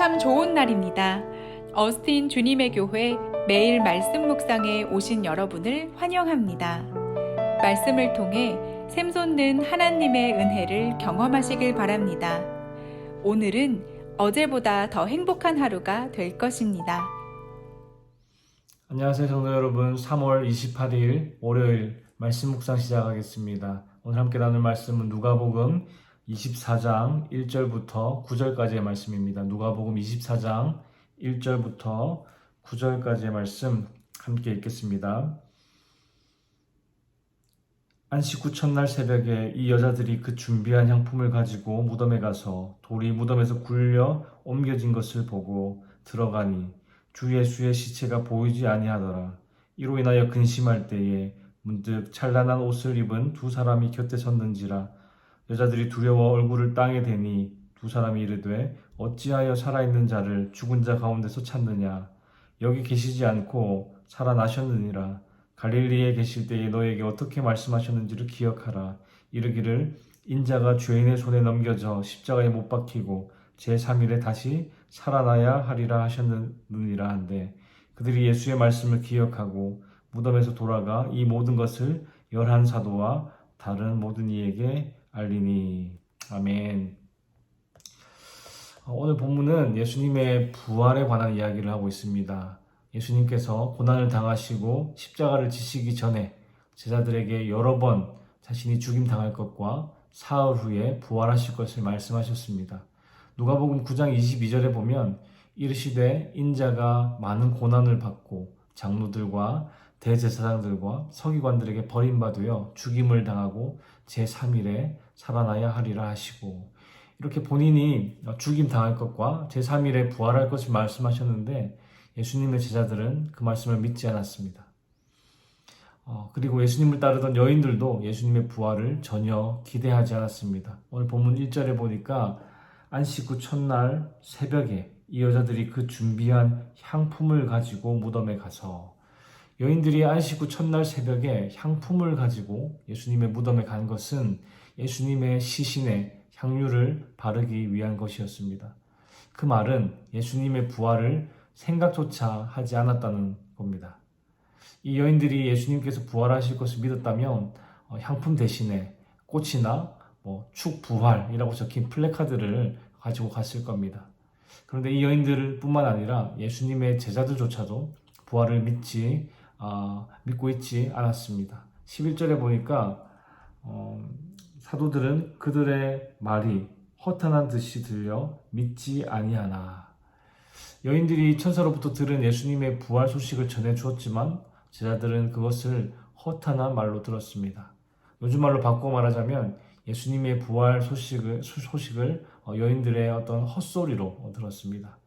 참 좋은 날입니다. 어스틴 주님의 교회 매일 말씀 묵상에 오신 여러분을 환영합니다. 말씀을 통해 샘솟는 하나님의 은혜를 경험하시길 바랍니다. 오늘은 어제보다 더 행복한 하루가 될 것입니다. 안녕하세요 성도 여러분. 3월 28일 월요일 말씀 묵상 시작하겠습니다. 오늘 함께 나눌 말씀은 누가복음 24장 1절부터 9절까지의 말씀입니다. 누가복음 24장 1절부터 9절까지의 말씀 함께 읽겠습니다. 안식 후 첫날 새벽에 이 여자들이 그 준비한 향품을 가지고 무덤에 가서 돌이 무덤에서 굴려 옮겨진 것을 보고 들어가니 주 예수의 시체가 보이지 아니하더라. 이로 인하여 근심할 때에 문득 찬란한 옷을 입은 두 사람이 곁에 섰는지라. 여자들이 두려워 얼굴을 땅에 대니 두 사람이 이르되 어찌하여 살아있는 자를 죽은 자 가운데서 찾느냐. 여기 계시지 않고 살아나셨느니라. 갈릴리에 계실 때에 너에게 어떻게 말씀하셨는지를 기억하라. 이르기를 인자가 죄인의 손에 넘겨져 십자가에 못 박히고 제3일에 다시 살아나야 하리라 하셨느니라 한데, 그들이 예수의 말씀을 기억하고 무덤에서 돌아가 이 모든 것을 11사도와 다른 모든 이에게 알리니. 아멘. 오늘 본문은 예수님의 부활에 관한 이야기를 하고 있습니다. 예수님께서 고난을 당하시고 십자가를 지시기 전에 제자들에게 여러 번 자신이 죽임 당할 것과 사흘 후에 부활하실 것을 말씀하셨습니다. 누가복음 9장 22절에 보면 이르시되 인자가 많은 고난을 받고 장로들과 대제사장들과 서기관들에게 버림받으여 죽임을 당하고 제3일에 살아나야 하리라 하시고, 이렇게 본인이 죽임 당할 것과 제3일에 부활할 것을 말씀하셨는데 예수님의 제자들은 그 말씀을 믿지 않았습니다. 그리고 예수님을 따르던 여인들도 예수님의 부활을 전혀 기대하지 않았습니다. 오늘 본문 1절에 보니까 안식 후 첫날 새벽에 이 여자들이 그 준비한 향품을 가지고 무덤에 가서, 여인들이 안식 후 첫날 새벽에 향품을 가지고 예수님의 무덤에 간 것은 예수님의 시신에 향유를 바르기 위한 것이었습니다. 그 말은 예수님의 부활을 생각조차 하지 않았다는 겁니다. 이 여인들이 예수님께서 부활하실 것을 믿었다면 향품 대신에 꽃이나 축부활이라고 적힌 플래카드를 가지고 갔을 겁니다. 그런데 이 여인들 뿐만 아니라 예수님의 제자들조차도 부활을 믿고 있지 않았습니다. 11절에 보니까 사도들은 그들의 말이 허탄한 듯이 들려 믿지 아니하나. 여인들이 천사로부터 들은 예수님의 부활 소식을 전해 주었지만 제자들은 그것을 허탄한 말로 들었습니다. 요즘 말로 바꿔 말하자면 예수님의 부활 소식을 여인들의 어떤 헛소리로 들었습니다.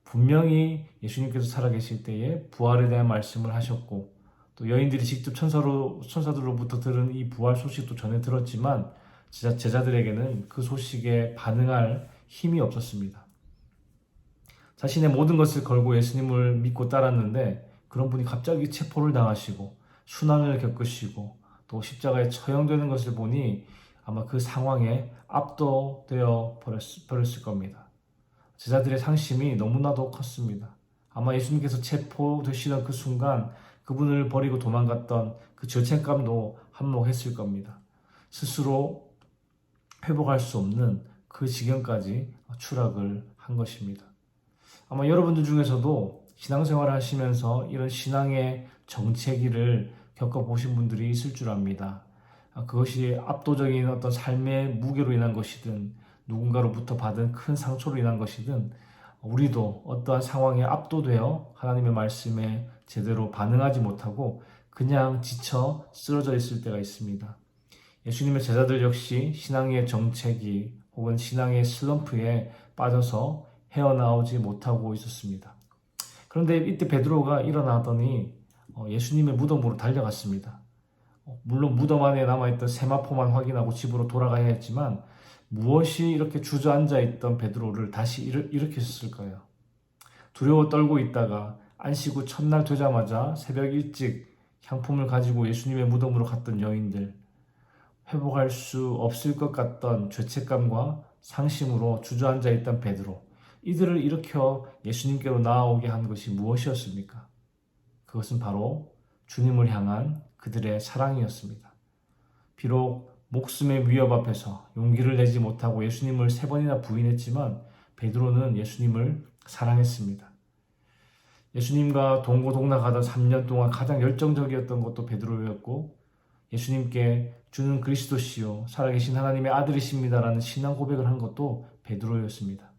분명히 예수님께서 살아계실 때에 부활에 대한 말씀을 하셨고, 또 여인들이 직접 천사들로부터 들은 이 부활 소식도 전해 들었지만 제자들에게는 그 소식에 반응할 힘이 없었습니다. 자신의 모든 것을 걸고 예수님을 믿고 따랐는데 그런 분이 갑자기 체포를 당하시고 순환을 겪으시고 또 십자가에 처형되는 것을 보니 아마 그 상황에 압도되어 버렸을 겁니다. 제자들의 상심이 너무나도 컸습니다. 아마 예수님께서 체포되시던 그 순간 그분을 버리고 도망갔던 그 죄책감도 한몫했을 겁니다. 스스로 회복할 수 없는 그 지경까지 추락을 한 것입니다. 아마 여러분들 중에서도 신앙생활을 하시면서 이런 신앙의 정체기를 겪어보신 분들이 있을 줄 압니다. 그것이 압도적인 어떤 삶의 무게로 인한 것이든 누군가로부터 받은 큰 상처로 인한 것이든 우리도 어떠한 상황에 압도되어 하나님의 말씀에 제대로 반응하지 못하고 그냥 지쳐 쓰러져 있을 때가 있습니다. 예수님의 제자들 역시 신앙의 정체기 혹은 신앙의 슬럼프에 빠져서 헤어나오지 못하고 있었습니다. 그런데 이때 베드로가 일어나더니 예수님의 무덤으로 달려갔습니다. 물론 무덤 안에 남아있던 세마포만 확인하고 집으로 돌아가야 했지만 무엇이 이렇게 주저앉아 있던 베드로를 다시 일으켰을까요? 두려워 떨고 있다가 안식 후 첫날 되자마자 새벽 일찍 향품을 가지고 예수님의 무덤으로 갔던 여인들, 회복할 수 없을 것 같던 죄책감과 상심으로 주저앉아 있던 베드로, 이들을 일으켜 예수님께로 나아오게 한 것이 무엇이었습니까? 그것은 바로 주님을 향한 그들의 사랑이었습니다. 비록 목숨의 위협 앞에서 용기를 내지 못하고 예수님을 3번이나 부인했지만 베드로는 예수님을 사랑했습니다. 예수님과 동고동락하던 3년 동안 가장 열정적이었던 것도 베드로였고 예수님께 주는 그리스도시요 살아계신 하나님의 아들이십니다라는 신앙 고백을 한 것도 베드로였습니다.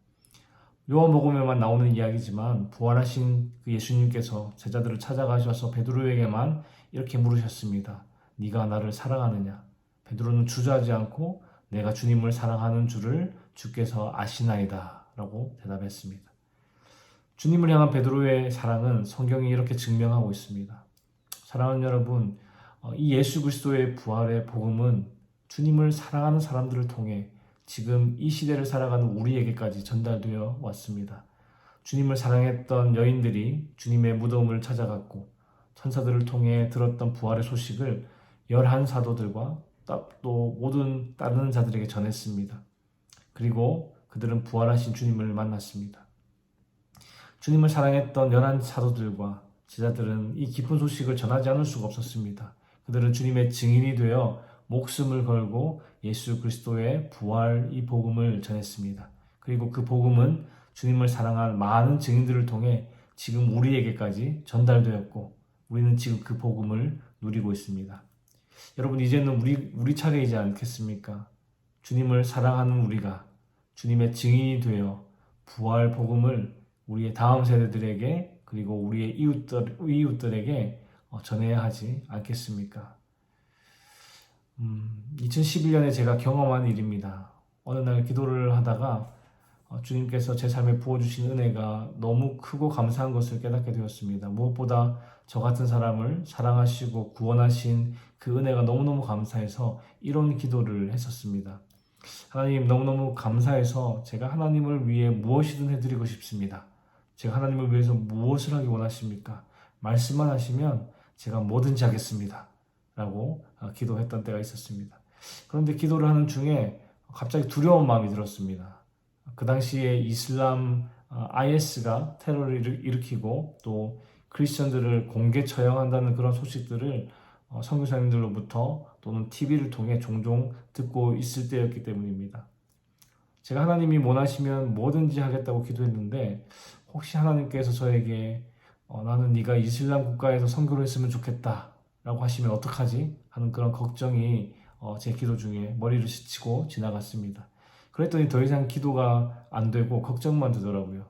요한복음에만 나오는 이야기지만 부활하신 그 예수님께서 제자들을 찾아가셔서 베드로에게만 이렇게 물으셨습니다. 네가 나를 사랑하느냐? 베드로는 주저하지 않고 내가 주님을 사랑하는 줄을 주께서 아시나이다 라고 대답했습니다. 주님을 향한 베드로의 사랑은 성경이 이렇게 증명하고 있습니다. 사랑하는 여러분, 이 예수 그리스도의 부활의 복음은 주님을 사랑하는 사람들을 통해 지금 이 시대를 살아가는 우리에게까지 전달되어 왔습니다. 주님을 사랑했던 여인들이 주님의 무덤을 찾아갔고 천사들을 통해 들었던 부활의 소식을 11사도들과 또 모든 따르는 자들에게 전했습니다. 그리고 그들은 부활하신 주님을 만났습니다. 주님을 사랑했던 11사도들과 제자들은 이 기쁜 소식을 전하지 않을 수가 없었습니다. 그들은 주님의 증인이 되어 목숨을 걸고 예수 그리스도의 부활 이 복음을 전했습니다. 그리고 그 복음은 주님을 사랑한 많은 증인들을 통해 지금 우리에게까지 전달되었고 우리는 지금 그 복음을 누리고 있습니다. 여러분 이제는 우리 차례이지 않겠습니까? 주님을 사랑하는 우리가 주님의 증인이 되어 부활 복음을 우리의 다음 세대들에게 그리고 우리의 이웃들에게 전해야 하지 않겠습니까? 2011년에 제가 경험한 일입니다. 어느 날 기도를 하다가 주님께서 제 삶에 부어주신 은혜가 너무 크고 감사한 것을 깨닫게 되었습니다. 무엇보다 저 같은 사람을 사랑하시고 구원하신 그 은혜가 너무너무 감사해서 이런 기도를 했었습니다. 하나님 너무너무 감사해서 제가 하나님을 위해 무엇이든 해드리고 싶습니다. 제가 하나님을 위해서 무엇을 하기 원하십니까? 말씀만 하시면 제가 뭐든지 하겠습니다. 라고 기도했던 때가 있었습니다. 그런데 기도를 하는 중에 갑자기 두려운 마음이 들었습니다. 그 당시에 이슬람 IS가 테러를 일으키고 또 크리스천들을 공개 처형한다는 그런 소식들을 선교사님들로부터 또는 TV를 통해 종종 듣고 있을 때였기 때문입니다. 제가 하나님이 원하시면 뭐든지 하겠다고 기도했는데 혹시 하나님께서 저에게 나는 네가 이슬람 국가에서 선교를 했으면 좋겠다 라고 하시면 어떡하지? 하는 그런 걱정이 제 기도 중에 머리를 스치고 지나갔습니다. 그랬더니 더 이상 기도가 안 되고 걱정만 되더라고요.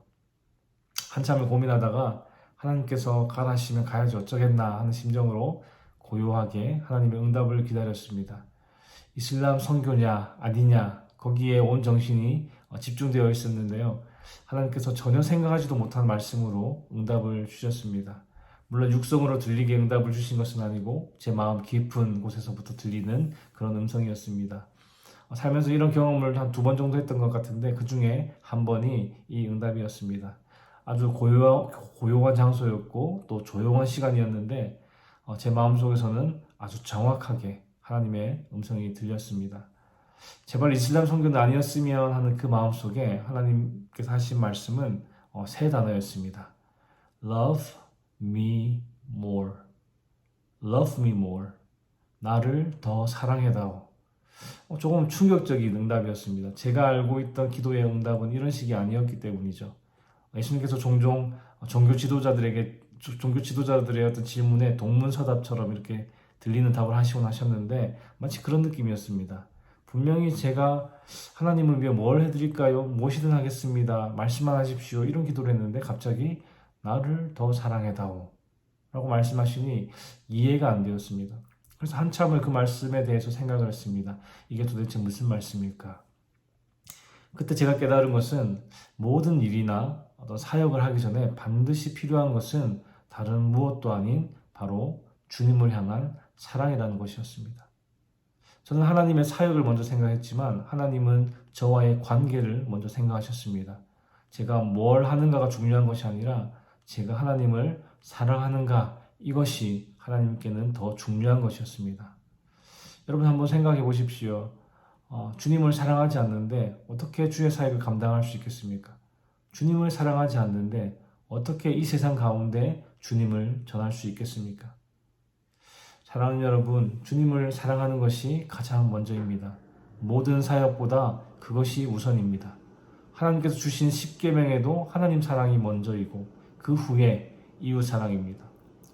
한참을 고민하다가 하나님께서 가라 하시면 가야지 어쩌겠나 하는 심정으로 고요하게 하나님의 응답을 기다렸습니다. 이슬람 선교냐 아니냐 거기에 온 정신이 집중되어 있었는데요. 하나님께서 전혀 생각하지도 못한 말씀으로 응답을 주셨습니다. 물론 육성으로 들리게 응답을 주신 것은 아니고 제 마음 깊은 곳에서부터 들리는 그런 음성이었습니다. 살면서 이런 경험을 한 2번 정도 했던 것 같은데 그 중에 한 번이 이 응답이었습니다. 아주 고요한 장소였고 또 조용한 시간이었는데 제 마음속에서는 아주 정확하게 하나님의 음성이 들렸습니다. 제발 이슬람 선교는 아니었으면 하는 그 마음속에 하나님께서 하신 말씀은 3단어였습니다. Love me more. Love me more. 나를 더 사랑해다오. 조금 충격적인 응답이었습니다. 제가 알고 있던 기도의 응답은 이런 식이 아니었기 때문이죠. 예수님께서 종종 종교 지도자들의 어떤 질문에 동문서답처럼 이렇게 들리는 답을 하시곤 하셨는데 마치 그런 느낌이었습니다. 분명히 제가 하나님을 위해 뭘 해드릴까요? 무엇이든 하겠습니다. 말씀만 하십시오. 이런 기도를 했는데 갑자기 나를 더 사랑해다오 라고 말씀하시니 이해가 안 되었습니다. 그래서 한참을 그 말씀에 대해서 생각을 했습니다. 이게 도대체 무슨 말씀일까? 그때 제가 깨달은 것은 모든 일이나 어떤 사역을 하기 전에 반드시 필요한 것은 다른 무엇도 아닌 바로 주님을 향한 사랑이라는 것이었습니다. 저는 하나님의 사역을 먼저 생각했지만 하나님은 저와의 관계를 먼저 생각하셨습니다. 제가 뭘 하는가가 중요한 것이 아니라 제가 하나님을 사랑하는가 이것이 하나님께는 더 중요한 것이었습니다. 여러분 한번 생각해 보십시오. 주님을 사랑하지 않는데 어떻게 주의 사역을 감당할 수 있겠습니까? 주님을 사랑하지 않는데 어떻게 이 세상 가운데 주님을 전할 수 있겠습니까? 사랑하는 여러분, 주님을 사랑하는 것이 가장 먼저입니다. 모든 사역보다 그것이 우선입니다. 하나님께서 주신 십계명에도 하나님 사랑이 먼저이고 그 후에 이웃 사랑입니다.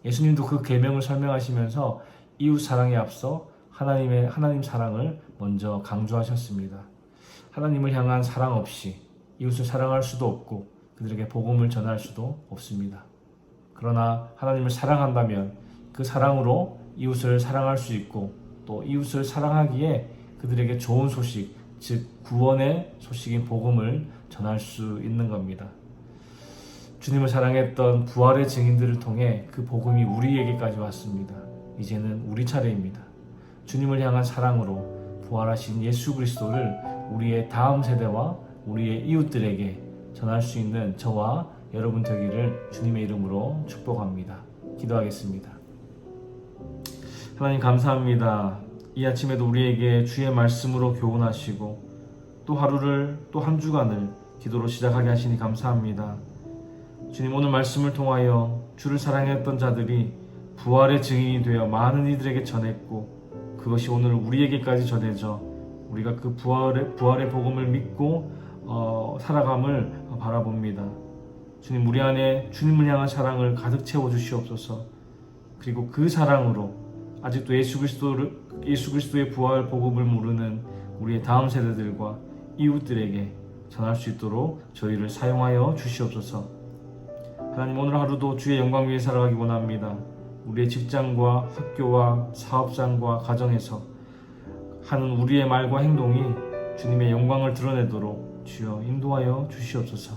예수님도 그 계명을 설명하시면서 이웃 사랑에 앞서 하나님 사랑을 먼저 강조하셨습니다. 하나님을 향한 사랑 없이 이웃을 사랑할 수도 없고 그들에게 복음을 전할 수도 없습니다. 그러나 하나님을 사랑한다면 그 사랑으로 이웃을 사랑할 수 있고 또 이웃을 사랑하기에 그들에게 좋은 소식, 즉 구원의 소식인 복음을 전할 수 있는 겁니다. 주님을 사랑했던 부활의 증인들을 통해 그 복음이 우리에게까지 왔습니다. 이제는 우리 차례입니다. 주님을 향한 사랑으로 부활하신 예수 그리스도를 우리의 다음 세대와 우리의 이웃들에게 전할 수 있는 저와 여러분 되기를 주님의 이름으로 축복합니다. 기도하겠습니다. 하나님 감사합니다. 이 아침에도 우리에게 주의 말씀으로 교훈하시고 또 하루를 또 한 주간을 기도로 시작하게 하시니 감사합니다. 주님, 오늘 말씀을 통하여 주를 사랑했던 자들이 부활의 증인이 되어 많은 이들에게 전했고 그것이 오늘 우리에게까지 전해져 우리가 그 부활의 복음을 믿고 살아감을 바라봅니다. 주님, 우리 안에 주님을 향한 사랑을 가득 채워 주시옵소서. 그리고 그 사랑으로 아직도 예수 그리스도의 부활 복음을 모르는 우리의 다음 세대들과 이웃들에게 전할 수 있도록 저희를 사용하여 주시옵소서. 하나님, 오늘 하루도 주의 영광 위에 살아가기 원합니다. 우리의 직장과 학교와 사업장과 가정에서 하는 우리의 말과 행동이 주님의 영광을 드러내도록 주여 인도하여 주시옵소서.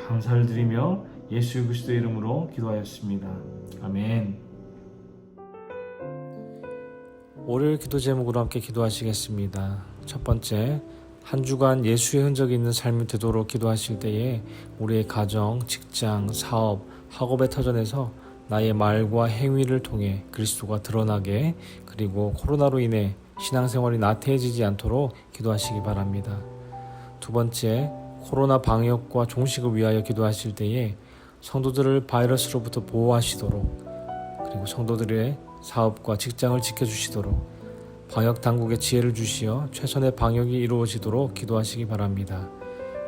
감사를 드리며 예수 그리스도의 이름으로 기도하였습니다. 아멘. 월요일 기도 제목으로 함께 기도하시겠습니다. 첫 번째, 한 주간 예수의 흔적이 있는 삶이 되도록 기도하실 때에 우리의 가정, 직장, 사업, 학업의 터전에서 나의 말과 행위를 통해 그리스도가 드러나게, 그리고 코로나로 인해 신앙생활이 나태해지지 않도록 기도하시기 바랍니다. 두 번째, 코로나 방역과 종식을 위하여 기도하실 때에 성도들을 바이러스로부터 보호하시도록, 그리고 성도들의 사업과 직장을 지켜주시도록 방역 당국에 지혜를 주시어 최선의 방역이 이루어지도록 기도하시기 바랍니다.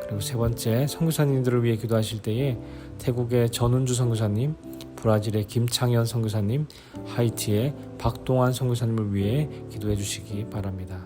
그리고 세 번째, 선교사님들을 위해 기도하실 때에 태국의 전운주 선교사님, 브라질의 김창현 선교사님, 하이티의 박동환 선교사님을 위해 기도해 주시기 바랍니다.